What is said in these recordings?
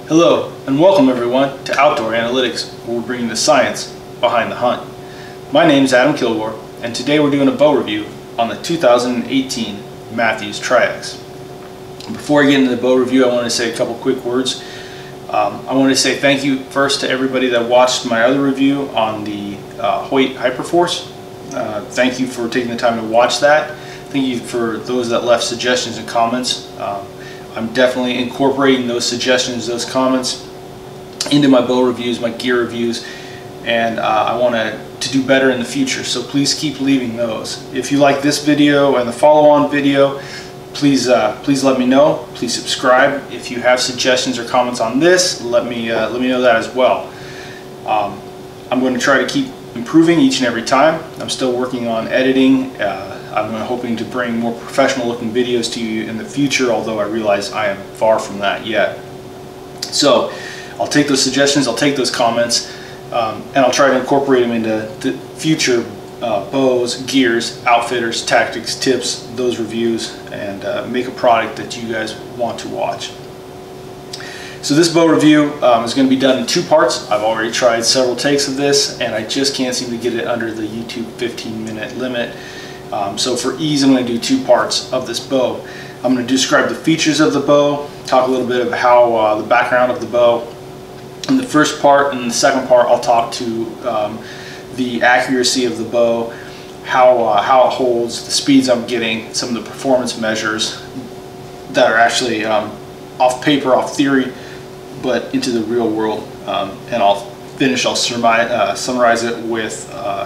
Hello and welcome everyone to Outdoor Analytics, where we're bringing the science behind the hunt. My name is Adam Kilgore, and today we're doing a bow review on the 2018 Mathews Triax. Before I get into the bow review, I want to say a couple quick words. I want to say thank you first to everybody that watched my other review on the Hoyt Hyperforce. Thank you for taking the time to watch that. Thank you for those that left suggestions and comments. I'm definitely incorporating those suggestions, those comments into my bow reviews, my gear reviews, and I want to do better in the future, so please keep leaving those. If you like this video and the follow-on video, please let me know. Please subscribe. If you have suggestions or comments on this, let me know that as well. I'm going to try to keep improving each and every time. I'm still working on editing. I'm hoping to bring more professional looking videos to you in the future, although I realize I am far from that yet. So I'll take those suggestions, I'll take those comments, and I'll try to incorporate them into the future bows, gears, outfitters, tactics, tips, those reviews, and make a product that you guys want to watch. So this bow review is going to be done in two parts. I've already tried several takes of this, and I just can't seem to get it under the YouTube 15-minute limit. So for ease, I'm going to do two parts of this bow. I'm going to describe the features of the bow, talk a little bit about how the background of the bow. In the first part, and in the second part, I'll talk to the accuracy of the bow, how it holds, the speeds I'm getting, some of the performance measures that are actually off paper, off theory, but into the real world. And I'll summarize it with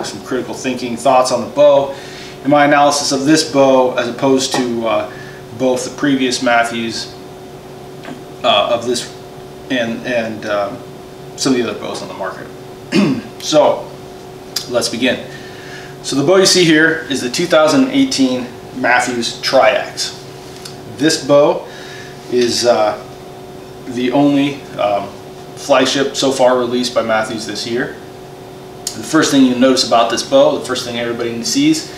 some critical thinking thoughts on the bow and my analysis of this bow as opposed to both the previous Mathews of this and some of the other bows on the market. So let's begin. So the bow you see here is the 2018 Mathews Triax. This bow is the only flagship so far released by Mathews this year. The first thing you'll notice about this bow, the first thing everybody sees,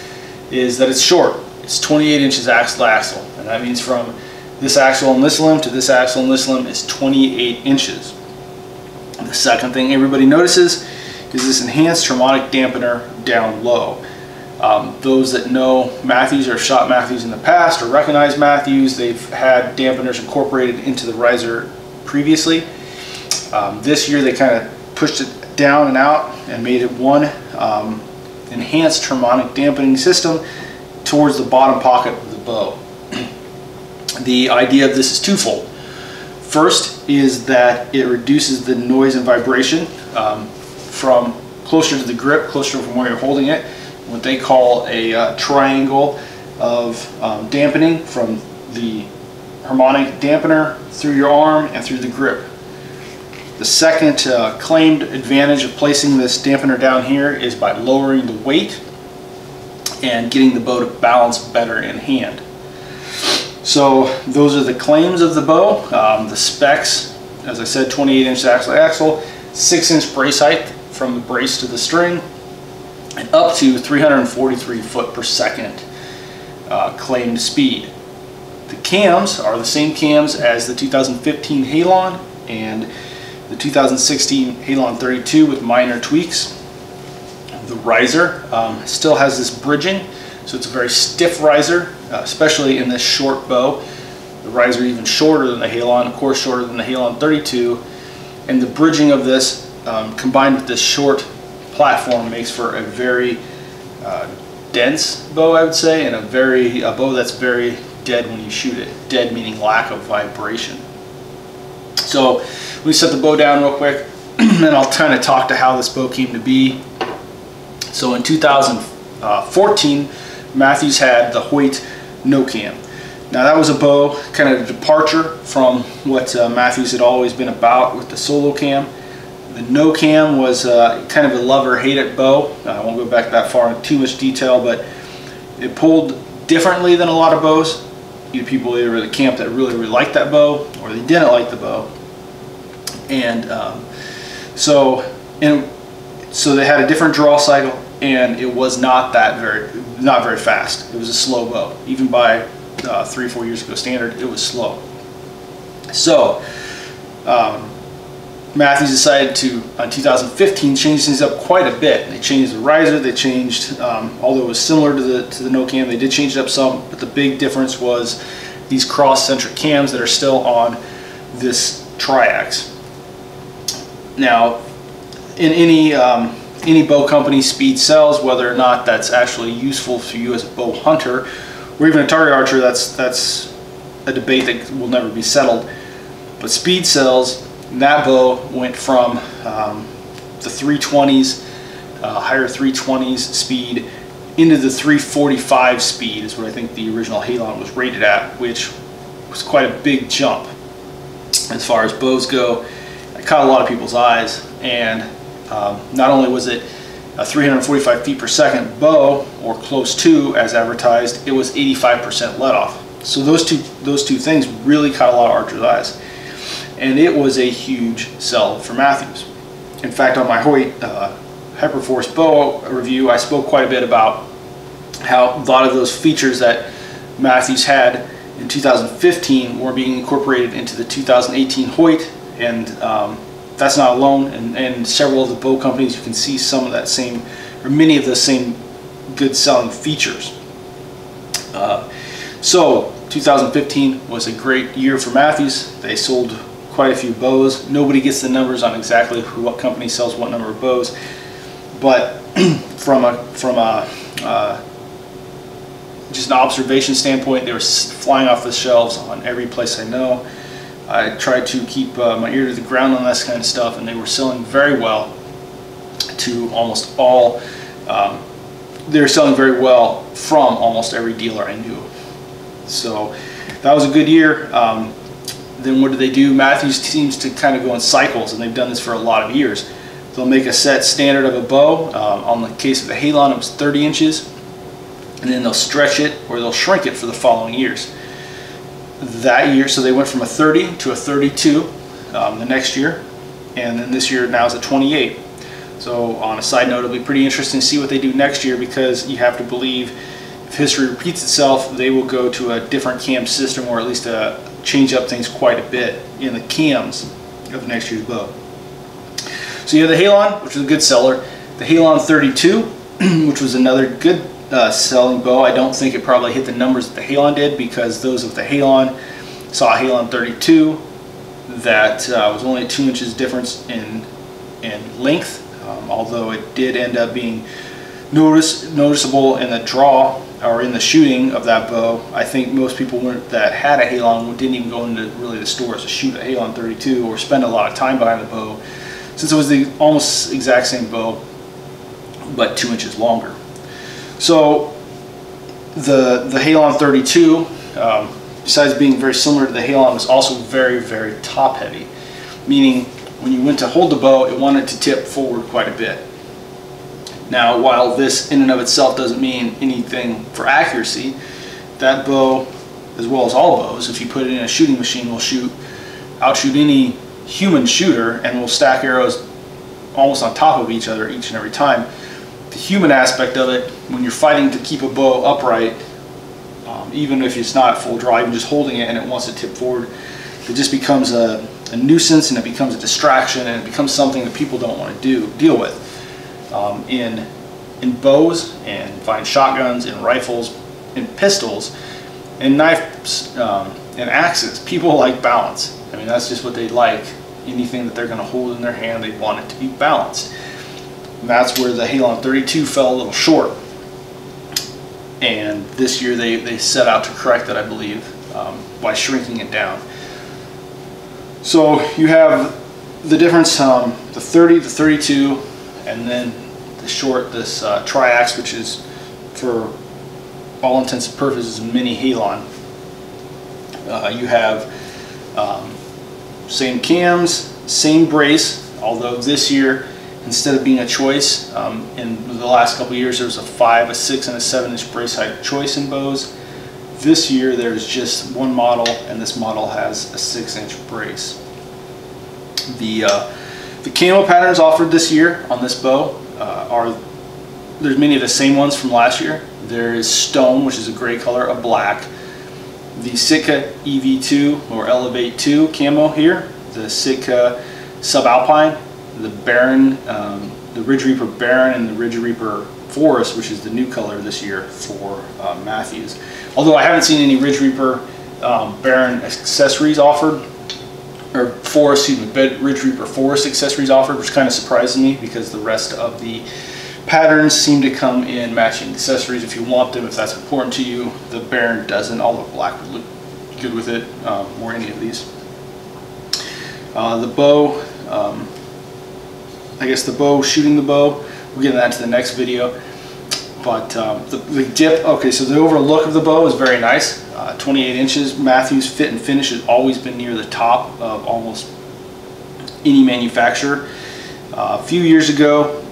is that it's short. It's 28 inches axle to axle, and that means from this axle on this limb to this axle on this limb is 28 inches. The second thing everybody notices is this enhanced harmonic dampener down low. Those that know Mathews or shot Mathews in the past or recognize Mathews, they've had dampeners incorporated into the riser previously. This year they kind of pushed it down and out and made it one enhanced harmonic dampening system towards the bottom pocket of the bow. The idea of this is twofold. First is that it reduces the noise and vibration from closer to the grip, closer from where you're holding it, what they call a triangle of dampening from the harmonic dampener through your arm and through the grip. The second claimed advantage of placing this dampener down here is by lowering the weight and getting the bow to balance better in hand. So those are the claims of the bow. The specs, as I said, 28-inch axle to axle, 6-inch brace height from the brace to the string, and up to 343 foot per second claimed speed. The cams are the same cams as the 2015 Halon and the 2016 Halon 32 with minor tweaks. The riser still has this bridging, so it's a very stiff riser, especially in this short bow. The riser even shorter than the Halon, of course shorter than the Halon 32, and the bridging of this combined with this short platform makes for a very dense bow, I would say, and a bow that's very dead when you shoot it. Dead meaning lack of vibration. So let me set the bow down real quick and I'll kind of talk to how this bow came to be. So in 2014, Mathews had the Hoyt no cam. Now that was a bow, kind of a departure from what Mathews had always been about with the solo cam. The no cam was kind of a love or hate it bow. I won't go back that far into too much detail, but it pulled differently than a lot of bows. People either in the camp that really liked that bow or they didn't like the bow. And so they had a different draw cycle, and it was not very fast. It was a slow bow. Even by 3 or 4 years ago standard, it was slow. So Mathews decided to, in 2015, change things up quite a bit. They changed the riser, they changed, although it was similar to the no cam, they did change it up some, but the big difference was these cross-centric cams that are still on this Triax. Now, in any bow company, speed sells. Whether or not that's actually useful for you as a bow hunter, or even a target archer, that's a debate that will never be settled. But speed sells. And that bow went from the 320s, higher 320s speed, into the 345 speed is what I think the original Halon was rated at, which was quite a big jump as far as bows go. It caught a lot of people's eyes, and not only was it a 345 feet per second bow, or close to as advertised, it was 85% let off. So those two things really caught a lot of archers' eyes. And it was a huge sell for Mathews. In fact, on my Hoyt Hyperforce bow review, I spoke quite a bit about how a lot of those features that Mathews had in 2015 were being incorporated into the 2018 Hoyt, and that's not alone. And several of the bow companies, you can see some of that same, or many of the same good selling features. So 2015 was a great year for Mathews. They sold quite a few bows. Nobody gets the numbers on exactly what company sells what number of bows, but from a just an observation standpoint, they were flying off the shelves on every place I know. I tried to keep my ear to the ground on this kind of stuff, and they were selling very well to almost all. They were selling very well from almost every dealer I knew. So that was a good year. Then what do they do? Mathews seems to kind of go in cycles, and they've done this for a lot of years. They'll make a set standard of a bow. On the case of the Halon, it was 30 inches, and then they'll stretch it or they'll shrink it for the following years. That year, so they went from a 30 to a 32 the next year, and then this year now is a 28. So on a side note, it'll be pretty interesting to see what they do next year, because you have to believe if history repeats itself, they will go to a different cam system, or at least change up things quite a bit in the cams of next year's bow. So you have the Halon, which was a good seller. The Halon 32, which was another good selling bow. I don't think it probably hit the numbers that the Halon did, because those of the Halon saw a Halon 32 that was only 2 inches difference in length, although it did end up being noticeable in the draw or in the shooting of that bow. I think most people that had a Halon didn't even go into really the stores to shoot a Halon 32 or spend a lot of time behind the bow, since it was the almost exact same bow but 2 inches longer. So the Halon 32, besides being very similar to the Halon, was also very, very top heavy, meaning when you went to hold the bow, it wanted to tip forward quite a bit. Now, while this in and of itself doesn't mean anything for accuracy, that bow, as well as all bows, if you put it in a shooting machine, will outshoot any human shooter, and will stack arrows almost on top of each other each and every time. The human aspect of it, when you're fighting to keep a bow upright, even if it's not full draw, even just holding it and it wants to tip forward, it just becomes a nuisance, and it becomes a distraction, and it becomes something that people don't want to deal with. In bows, and fine shotguns, in rifles, in pistols, in knives, and axes, people like balance. I mean, that's just what they like. Anything that they're going to hold in their hand, they want it to be balanced. And that's where the Halon 32 fell a little short. And this year they set out to correct that, I believe, by shrinking it down. So you have the difference, the 30, the 32, and then the short, this Triax, which is for all intents and purposes a mini Halon. You have same cams, same brace, although this year, instead of being a choice, in the last couple of years there was a 5, a 6, and a 7-inch brace height choice in bows. This year there's just one model, and this model has a 6-inch brace. The camo patterns offered this year on this bow there's many of the same ones from last year. There is stone, which is a gray color, a black. The Sitka EV2 or Elevate 2 camo here. The Sitka Subalpine, the Baron, the Ridge Reaper Baron, and the Ridge Reaper Forest, which is the new color this year for Mathews. Although I haven't seen any Ridge Reaper Baron accessories offered, or Forest, excuse me, Ridge Reaper Forest accessories offered, which kind of surprises me because the rest of the patterns seem to come in matching accessories if you want them, if that's important to you. The Baron doesn't, although black would look good with it, or any of these. The bow, I guess the bow, shooting the bow, we'll get into that to the next video. But the dip, okay, so the overall look of the bow is very nice. 28 inches. Mathews fit and finish has always been near the top of almost any manufacturer. A few years ago,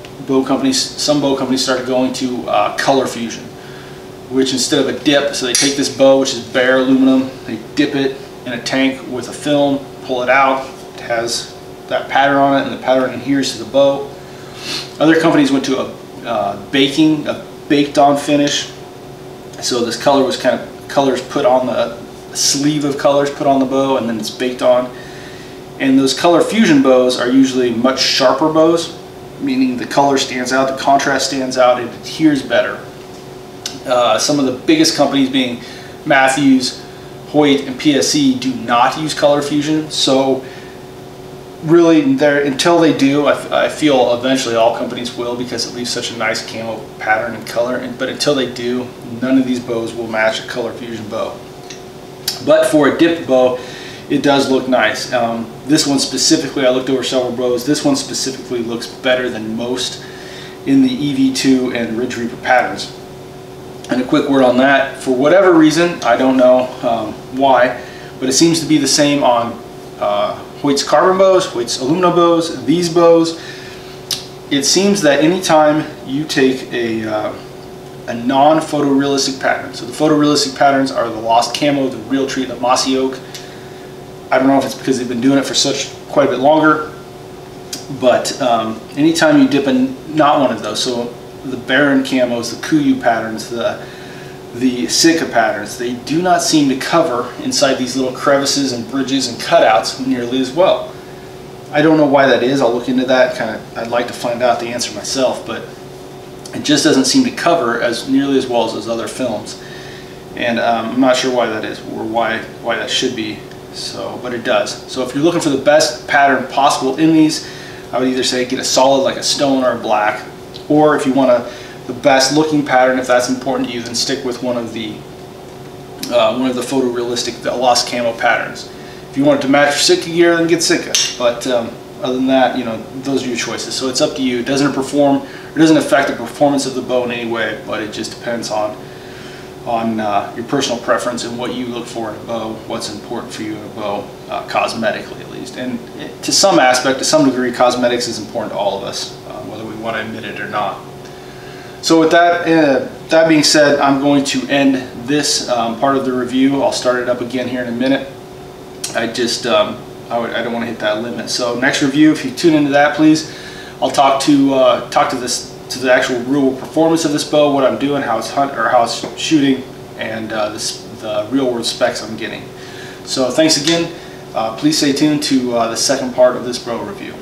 some bow companies started going to color fusion, which instead of a dip, so they take this bow, which is bare aluminum, they dip it in a tank with a film, pull it out, it has that pattern on it, and the pattern adheres to the bow. Other companies went to a baked on finish, so this color was kind of colors put on the sleeve of colors put on the bow, and then it's baked on. And those color fusion bows are usually much sharper bows, meaning the color stands out, the contrast stands out, it adheres better. Some of the biggest companies being Mathews, Hoyt, and PSE do not use color fusion, so really until they do, I feel eventually all companies will, because it leaves such a nice camo pattern and color, but until they do, none of these bows will match a color fusion bow. But for a dipped bow, it does look nice. This one specifically, I looked over several bows, this one specifically looks better than most in the EV2 and Ridge Reaper patterns. And a quick word on that, for whatever reason, I don't know why, but it seems to be the same on Hoyt's carbon bows, Hoyt's aluminum bows, these bows. It seems that anytime you take a non-photorealistic pattern, so the photorealistic patterns are the Lost Camo, the Realtree, the Mossy Oak. I don't know if it's because they've been doing it for quite a bit longer, but anytime you dip in not one of those, so the Baron camos, the Kuyu patterns, the Sitka patterns, they do not seem to cover inside these little crevices and bridges and cutouts nearly as well. I don't know why that is. I'll look into that. I'd like to find out the answer myself, but it just doesn't seem to cover as nearly as well as those other films, and I'm not sure why that is or why that should be so, but it does. So if you're looking for the best pattern possible in these, I would either say get a solid like a stone or a black, or if you want the best looking pattern, if that's important to you, then stick with one of the photorealistic, the Lost Camo patterns. If you want it to match your Sitka gear, then get Sitka. But other than that, those are your choices. So it's up to you. It doesn't affect the performance of the bow in any way, but it just depends on your personal preference and what you look for in a bow, what's important for you in a bow, cosmetically at least. And to some aspect, to some degree, cosmetics is important to all of us, whether we want to admit it or not. So with that being said, I'm going to end this part of the review. I'll start it up again here in a minute. I don't want to hit that limit. So next review, if you tune into that, please, I'll talk to the actual real performance of this bow, what I'm doing, how it's shooting, and the real world specs I'm getting. So thanks again. Please stay tuned to the second part of this bow review.